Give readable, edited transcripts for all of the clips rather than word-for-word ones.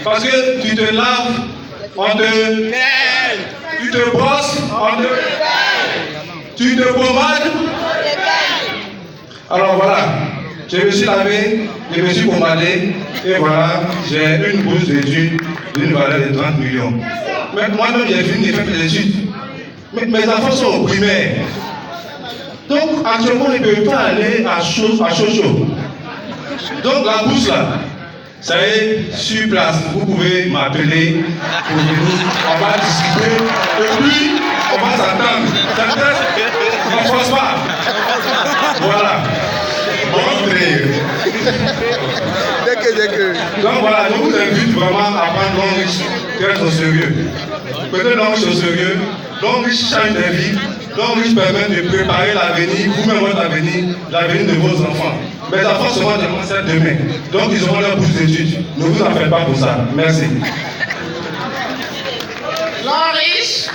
Parce que tu te laves, on te... Tu te brosses, on te... Tu te pommades. Alors voilà, je me suis lavé, je me suis pommadé, et voilà, j'ai une bourse d'études d'une valeur de 30 millions. Mais moi-même, j'ai fini de faire mes études. Mais mes enfants sont au primaire. Donc, actuellement, ils ne peuvent pas aller à Chocho. Donc, la bourse là, ça y est, sur place, vous pouvez m'appeler pour venir, on va discuter, et puis, on va s'attendre. On ne force pas. Voilà. Donc voilà, je vous invite vraiment à prendre Long Riche très au sérieux. Peut-être Long Riche au sérieux, Long Riche change de vie, Long Riche permet de préparer l'avenir, vous-même votre avenir, l'avenir de vos enfants. Mes enfants seront des cancers demain, donc ils auront leur bourse d'études. Ne vous en faites pas pour ça. Merci. Long Riche,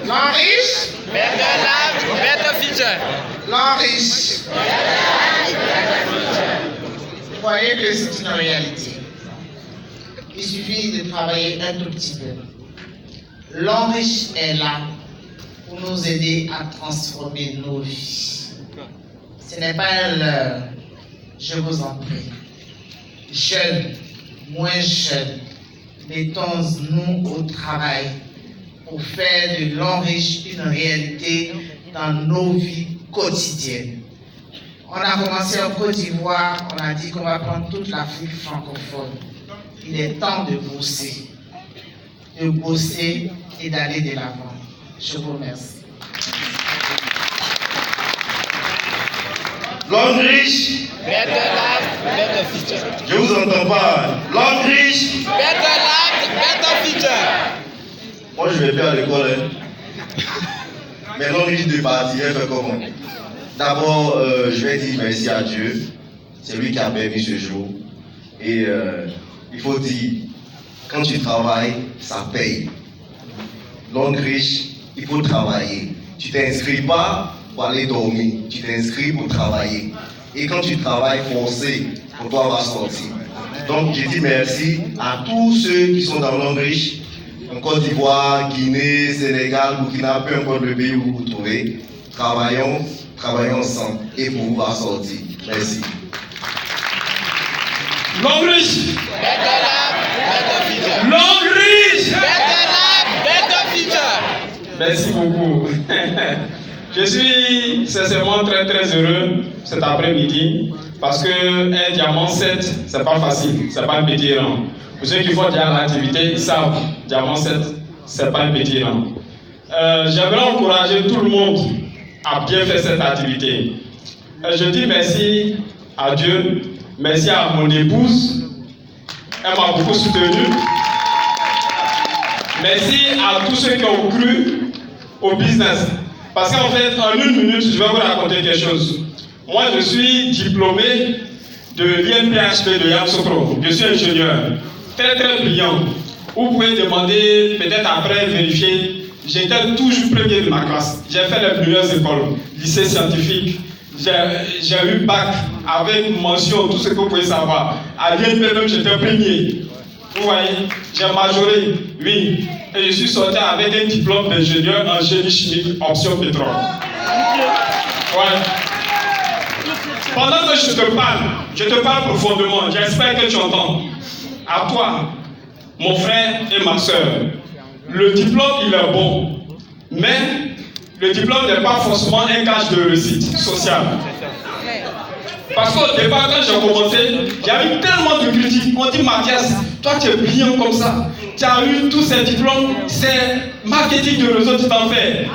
Long Riche, better future. Long Riche. Vous voyez que c'est une réalité. Il suffit de travailler un tout petit peu. Long Riche est là pour nous aider à transformer nos vies. Ce n'est pas un leurre, je vous en prie. Jeunes, moins jeunes, mettons-nous au travail pour faire de Long Riche une réalité dans nos vies quotidiennes. On a commencé en Côte d'Ivoire, on a dit qu'on va prendre toute l'Afrique francophone. Il est temps de bosser et d'aller de l'avant. Je vous remercie. Long Riche, Better life, better future. je vous entends pas. Long Riche, Better life, better future. moi je vais plus à l'école. Hein. Mais Long Riche de partir, elle fait comment? D'abord, je vais dire merci à Dieu. C'est lui qui a permis ce jour. Et il faut dire, quand tu travailles, ça paye. Long Riche, il faut travailler. Tu t'inscris pas pour aller dormir. Tu t'inscris pour travailler. Et quand tu travailles forcé, on doit avoir sortir. Donc, je dis merci à tous ceux qui sont dans Long Riche, en Côte d'Ivoire, Guinée, Sénégal, Burkina, peu importe le pays où vous vous trouvez. Travaillons ensemble et pour vous sortir. Merci. Long Riche, Better life, better future. Long Riche. Better life, better future. Merci beaucoup. Je suis sincèrement très heureux cet après-midi parce que un diamant 7, c'est pas facile, c'est pas un petit rang. Pour ceux qui font déjà l'activité, ils savent, diamant 7, c'est pas un petit rang. J'aimerais encourager tout le monde à bien faire cette activité. Je dis merci à Dieu, merci à mon épouse, elle m'a beaucoup soutenu. Merci à tous ceux qui ont cru au business. Parce qu'en fait, en une minute, je vais vous raconter quelque chose. Moi, je suis diplômé de l'INPHP de Yamoussoukro. Je suis ingénieur, très brillant. Vous pouvez demander, peut-être après, vérifier. J'étais toujours premier de ma classe. J'ai fait les meilleures écoles, lycée scientifique. J'ai eu bac avec mention, tout ce que vous pouvez savoir. À l'INP même, j'étais premier. Vous voyez, j'ai majoré, oui. Et je suis sorti avec un diplôme d'ingénieur en génie chimique, option pétrole. Ouais. Pendant que je te parle profondément, j'espère que tu entends. À toi, mon frère et ma soeur, le diplôme, il est bon. Mais le diplôme n'est pas forcément un gage de réussite sociale. Parce qu'au départ, quand j'ai commencé, il y a eu tellement de critiques. On dit, Mathias, toi tu es brillant comme ça. Tu as eu tous ces diplômes, c'est marketing de réseau, tu t'en fais.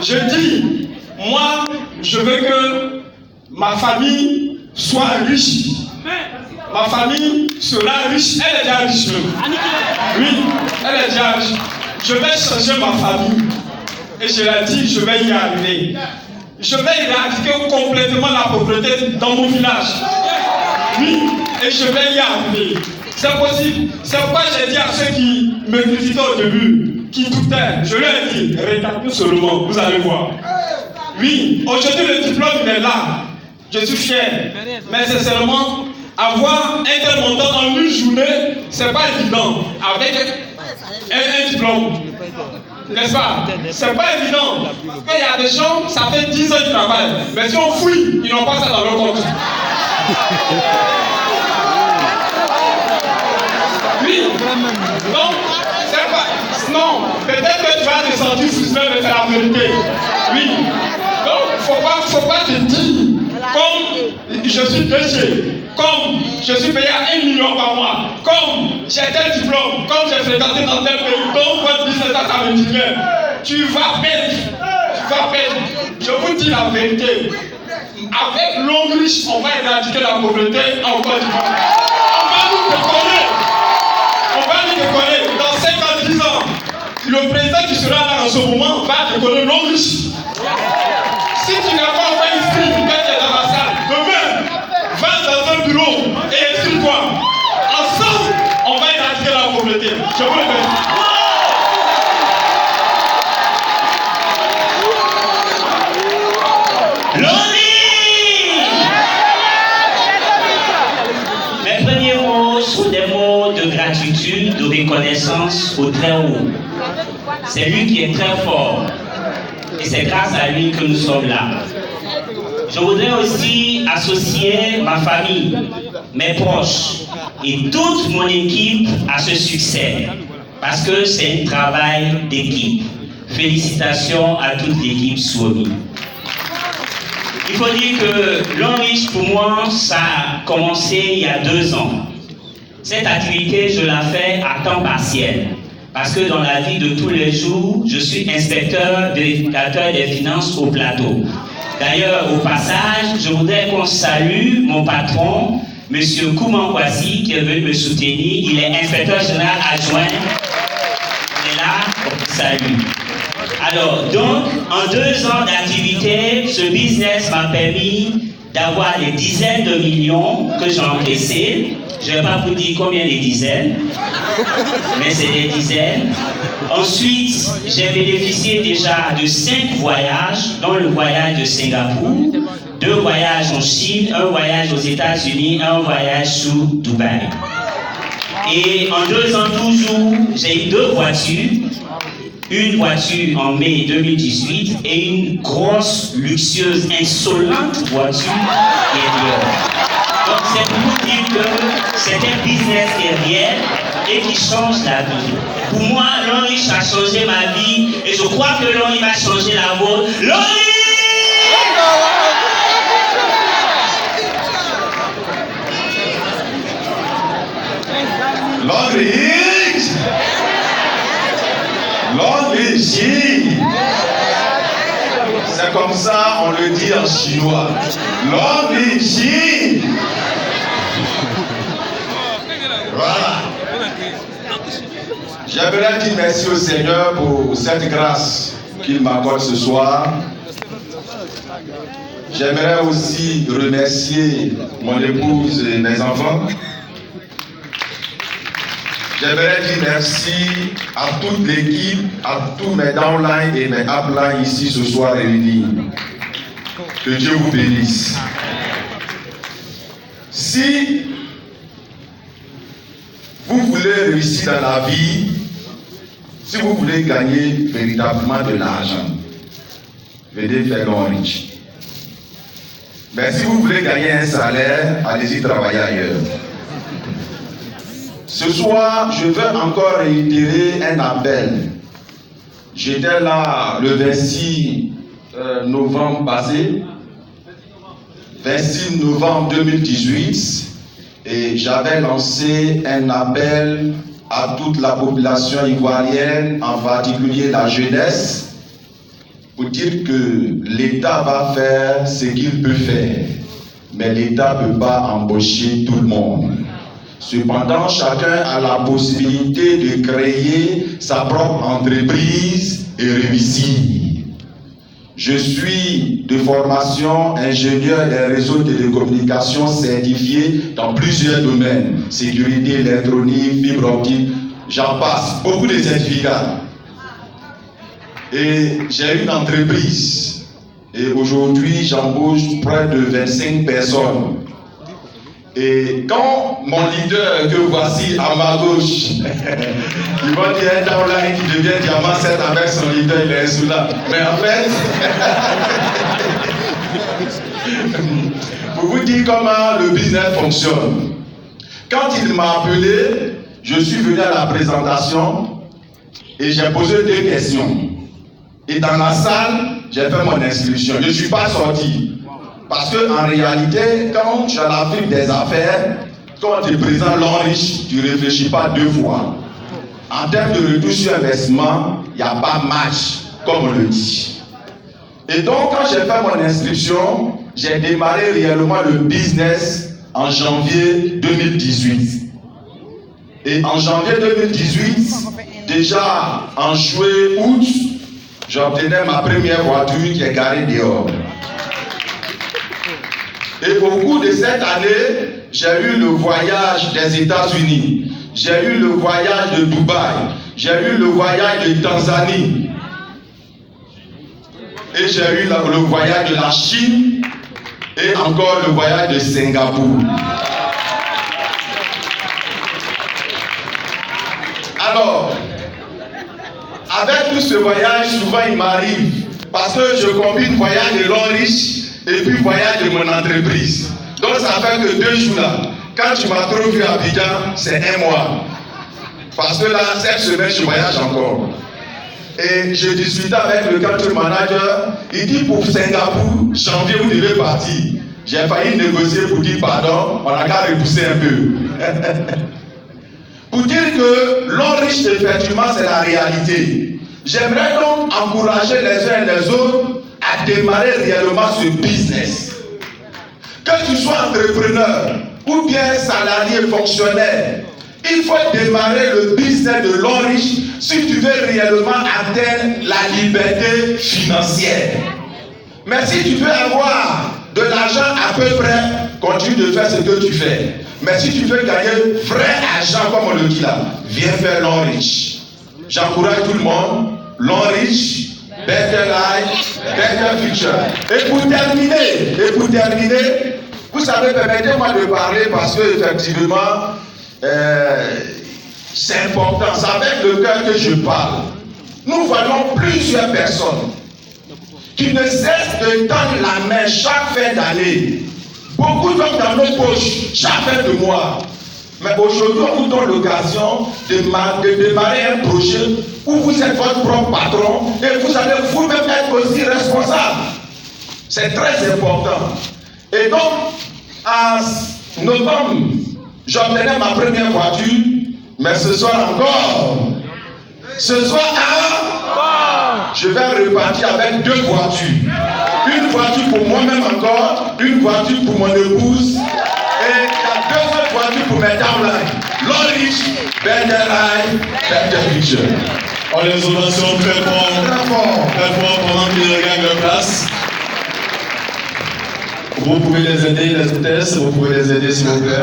Je dis, moi, je veux que ma famille soit riche. Ma famille sera riche. Elle est déjà riche même. Oui, elle est déjà riche. Je vais changer ma famille. Et je l'ai dit, je vais y arriver. Je vais éradiquer complètement la pauvreté dans mon village. Oui, et je vais y arriver. C'est possible. C'est pourquoi j'ai dit à ceux qui me critiquaient au début, qui doutaient, je leur ai dit, rétablis seulement, vous allez voir. Oui, aujourd'hui le diplôme est là. Je suis fier. Mais c'est seulement avoir un tel montant en une journée, c'est pas évident. Avec un diplôme. N'est-ce pas? C'est pas évident. Quand il y a des gens, ça fait 10 ans qu'ils travaillent. Mais si on fouille, ils n'ont pas ça dans leur compte. Oui. Donc, c'est pas. Non. Peut-être que tu vas te sentir suspect, mais c'est la vérité. Oui. Donc, faut pas te dire, comme je suis DG, comme je suis payé à 1 million par mois, comme j'ai tel diplôme, comme j'ai fréquenté dans tel pays, donc votre business ça me dit bien. Tu vas perdre. Tu vas perdre. Je vous dis la vérité. Avec l'homme riche, on va éradiquer la pauvreté en Côte d'Ivoire. On va nous décoller. On va nous décoller. Dans 5 ans, 10 ans, le président qui sera là en ce moment va décoller l'homme riche. Si tu n'as pas encore inscrit, quand tu es dans la salle, demain, va dans un bureau et inscris-toi. Ensemble, on va éradiquer la pauvreté. Je vous le dis. Mes premiers mots sont des mots de gratitude, de reconnaissance au très haut. C'est lui qui est très fort. Et c'est grâce à lui que nous sommes là. Je voudrais aussi associer ma famille, mes proches et toute mon équipe à ce succès. Parce que c'est un travail d'équipe. Félicitations à toute l'équipe Suomi. Il faut dire que l'homme riche, pour moi, ça a commencé il y a 2 ans. Cette activité, je la fais à temps partiel. Parce que dans la vie de tous les jours, je suis inspecteur, vérificateur des finances au plateau. D'ailleurs, au passage, je voudrais qu'on salue mon patron, M. Koumankwasi, qui est venu me soutenir. Il est inspecteur général adjoint. Il est là, on salue. Alors, donc, en 2 ans d'activité, ce business m'a permis d'avoir des dizaines de millions que j'ai encaissés. Je ne vais pas vous dire combien de dizaines, mais c'est des dizaines. Ensuite, j'ai bénéficié déjà de 5 voyages, dont le voyage de Singapour, 2 voyages en Chine, 1 voyage aux États-Unis, 1 voyage sous Dubaï. Et en 2 ans toujours, j'ai eu 2 voitures. Une voiture en mai 2018 et une grosse, luxueuse, insolente voiture qui est dehors. Donc c'est pour vous dire que c'est un business qui est réel et qui change la vie. Pour moi, l'homme riche a changé ma vie et je crois que l'homme riche va changer la vôtre. L'homme riche! L'homme riche! C'est comme ça, on le dit en chinois. L'homme riche! Voilà. J'aimerais dire merci au Seigneur pour cette grâce qu'il m'accorde ce soir. J'aimerais aussi remercier mon épouse et mes enfants. J'aimerais dire merci à toute l'équipe, à tous mes downlines et mes uplines ici ce soir réunis. Que Dieu vous bénisse. Si vous voulez réussir dans la vie, si vous voulez gagner véritablement de l'argent, venez faire l'homme riche. Mais si vous voulez gagner un salaire, allez-y travailler ailleurs. Ce soir, je veux encore réitérer un appel. J'étais là le 26 novembre passé, 26 novembre 2018, et j'avais lancé un appel à toute la population ivoirienne, en particulier la jeunesse, pour dire que l'État va faire ce qu'il peut faire, mais l'État ne peut pas embaucher tout le monde. Cependant, chacun a la possibilité de créer sa propre entreprise et réussir. Je suis de formation ingénieur des réseaux de télécommunications certifié dans plusieurs domaines, sécurité électronique, fibre optique, j'en passe, beaucoup de certificats. Et j'ai une entreprise et aujourd'hui j'embauche près de 25 personnes. Et quand mon leader que voici à ma gauche, ils vont dire un downline qui devient diamant 7 avec son leader, il est sous là. Mais en fait, pour vous dire comment le business fonctionne, quand il m'a appelé, je suis venu à la présentation et j'ai posé 2 questions. Et dans la salle, j'ai fait mon inscription. Je ne suis pas sorti. Parce qu'en réalité, quand tu as l'Afrique des affaires, quand tu présentes l'homme riche, tu ne réfléchis pas 2 fois. En termes de retour sur investissement, il n'y a pas match, comme on le dit. Et donc, quand j'ai fait mon inscription, j'ai démarré réellement le business en janvier 2018. Et en janvier 2018, déjà en juillet-août, j'obtenais ma première voiture qui est garée dehors. Et au cours de cette année, j'ai eu le voyage des États-Unis, j'ai eu le voyage de Dubaï, j'ai eu le voyage de Tanzanie, et j'ai eu le voyage de la Chine, et encore le voyage de Singapour. Alors, avec tout ce voyage, souvent il m'arrive, parce que je combine voyage de l'homme riche et puis voyage de mon entreprise. Donc ça fait que 2 jours là, quand tu m'as trouvé à Abidjan, c'est 1 mois. Parce que là, cette semaine, je voyage encore. Et je discutais avec le country manager, il dit pour Singapour, janvier, vous devez partir. J'ai failli négocier pour dire pardon, on a qu'à repousser un peu. Pour dire que l'homme riche, effectivement, c'est la réalité. J'aimerais donc encourager les uns et les autres à démarrer réellement ce business. Que tu sois entrepreneur ou bien salarié fonctionnaire, il faut démarrer le business de l'homme riche si tu veux réellement atteindre la liberté financière. Mais si tu veux avoir de l'argent à peu près, continue de faire ce que tu fais. Mais si tu veux gagner vrai argent, comme on le dit là, viens faire l'homme riche. J'encourage tout le monde, l'homme riche, better life, better future. Et pour terminer, vous savez, permettez-moi de parler parce que effectivement, c'est important. C'est avec le cœur que je parle. Nous voyons plusieurs personnes qui ne cessent de tendre la main chaque fin d'année. Beaucoup d'hommes dans nos poches chaque fin de mois. Mais aujourd'hui, on vous donne l'occasion de démarrer un projet où vous êtes votre propre patron et vous allez vous-même être aussi responsable. C'est très important. Et donc, en novembre, j'obtenais ma première voiture, mais ce soir encore, je vais repartir avec 2 voitures. Une voiture pour moi-même encore, une voiture pour mon épouse, et il y a 2 autres voitures pour mes downlines. L'homme riche, better life, better future. On les ovations très fort pendant qu'ils regagnent leur place. Vous pouvez les aider, les hôtesses, vous pouvez les aider s'il vous plaît.